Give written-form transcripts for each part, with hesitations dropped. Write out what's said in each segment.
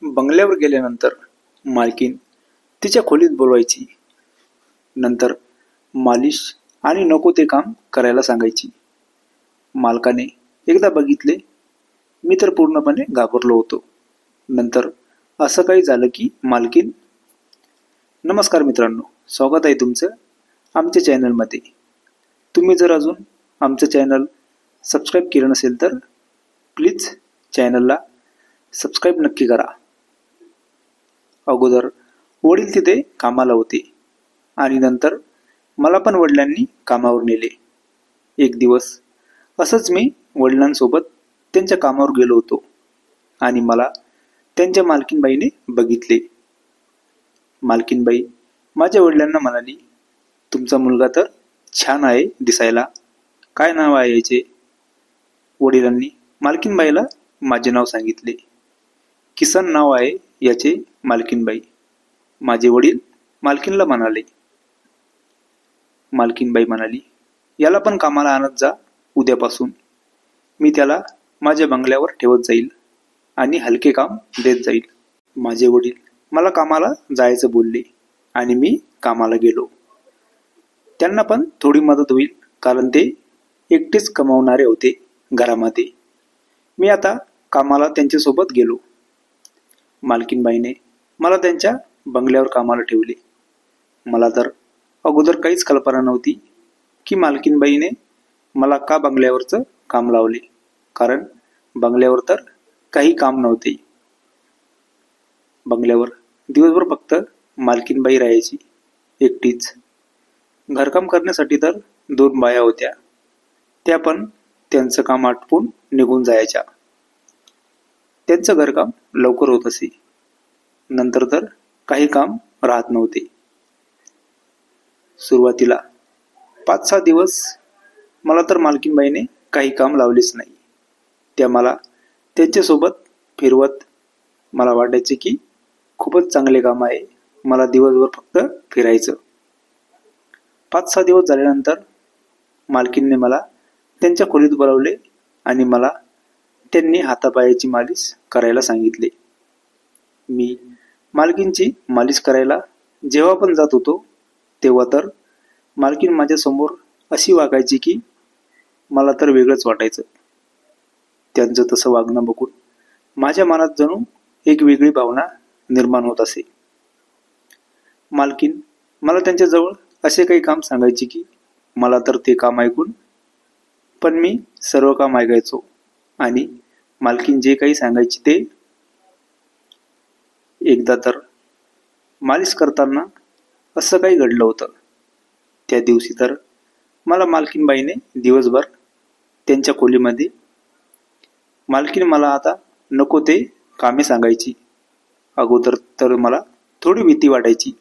बंगल्यावर गेल्यानंतर मालकीन तिच्या खोलीत बोलवायची. नंतर मालिश आणि नको ते काम करायला सांगायची. मालकाने एकदा बघितले, मी तर पूर्णपणे घाबरलो होतो. नंतर असं काही झालं की मालकीन, नमस्कार मित्रांनो, स्वागत आहे तुमचं आमच्या चॅनलमध्ये. तुम्ही जर अजून आमचं चॅनल सबस्क्राईब केलं नसेल तर प्लीज चॅनलला सबस्क्राईब नक्की करा. अगोदर वडील तिथे कामाला होते आणि नंतर मला पण वडिलांनी कामावर नेले. एक दिवस असंच मी वडिलांसोबत त्यांच्या कामावर गेलो होतो आणि मला त्यांच्या मालकीनबाईने बघितले. मालकीनबाई माझ्या वडिलांना म्हणाली, तुमचा मुलगा तर छान आहे दिसायला, काय नाव आहे याचे? वडिलांनी मालकीनबाईला माझे नाव सांगितले. किसन नाव आहे याचे मालकीनबाई. माझे वडील मालकीनला म्हणाले. मालकीनबाई म्हणाली, याला पण कामाला आणत जा उद्यापासून. मी त्याला माझ्या बंगल्यावर ठेवत जाईल आणि हलके काम देत जाईल. माझे वडील मला कामाला जायचं बोलले आणि मी कामाला गेलो. त्यांना पण थोडी मदत होईल कारण ते एकटेच कमावणारे होते घरामध्ये. मी आता कामाला त्यांच्यासोबत गेलो. मालकीनबाईने मला त्यांच्या बंगल्यावर कामाला ठेवले. मला तर अगोदर काहीच कल्पना नव्हती की मालकीनबाईने मला का बंगल्यावरचं काम लावले, कारण बंगल्यावर तर काही काम नव्हते. बंगल्यावर दिवसभर फक्त मालकीनबाई राहायची एकटीच. घरकाम करण्यासाठी तर 2 बाया होत्या, त्या पण त्यांचं काम आटपून निघून जायच्या. त्यांचं घरकाम लवकर होत असे, नंतर तर काही काम राहत नव्हते. सुरुवातीला 5-6 दिवस मला तर मालकीनबाईने काही काम लावलेच नाही. त्या मला त्यांच्यासोबत फिरवत. मला वाटायचे की खूपच चांगले काम आहे, मला दिवसभर फक्त फिरायचं. 5-6 दिवस झाल्यानंतर मालकीनने मला त्यांच्या खोलीत बोलावले आणि मला त्यांनी हातापायाची मालिश करायला सांगितले. मी मालकीनची मालिश करायला जेव्हा पण जात होतो तेव्हा तर मालकीन माझ्यासमोर अशी वागायची की मला तर वेगळंच वाटायचं. त्यांचं तसं वागणं बघून माझ्या मनात जणू एक वेगळी भावना निर्माण होत असे. मालकीन मला त्यांच्याजवळ असे काही काम सांगायचे की मला तर ते काम ऐकून, पण मी सर्व काम ऐकायचो आणि मालकीन जे काही सांगायचे ते. एकदा तर मालिश करताना असं काही घडलं होतं. त्या दिवशी तर मला मालकीनबाईने दिवसभर त्यांच्या खोलीमध्ये. मालकीन मला आता नको ते कामे सांगायची. अगोदर तर मला थोडी भीती वाटायची,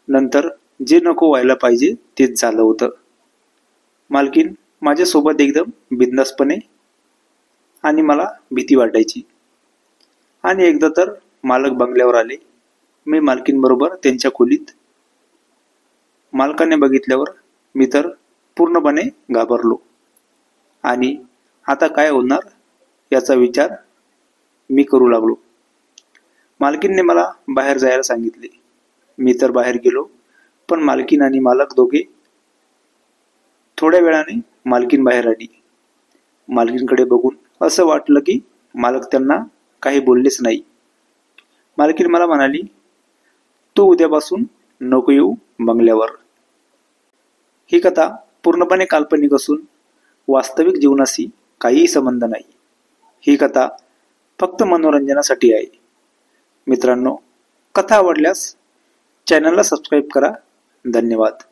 नंतर जे नको व्हायला पाहिजे तेच झालं होतं. मालकीन माझ्यासोबत एकदम बिनधास्तपणे आणि मला भीती वाटायची. आणि एकदा तर मालक बंगल्यावर आले. मी मालकीनबरोबर त्यांच्या खोलीत. मालकाने बघितल्यावर मी तर पूर्णपणे घाबरलो आणि आता काय होणार याचा विचार मी करू लागलो. मालकीनने मला बाहेर जायला सांगितले. मी तर बाहेर गेलो, पण मालकीन आणि मालक दोघे. थोड्या वेळाने मालकीन बाहेर आली. मालकीनकडे बघून असं वाटलं की मालक त्यांना काही बोललेच नाही. मालकीन मला म्हणाली, तू उद्यापासून नको येऊ बंगल्यावर. ही कथा पूर्णपणे काल्पनिक असून वास्तविक जीवनाशी काहीही संबंध नाही. ही कथा फक्त मनोरंजनासाठी आहे. मित्रांनो, कथा आवडल्यास चॅनलला सबस्क्राईब करा. धन्यवाद.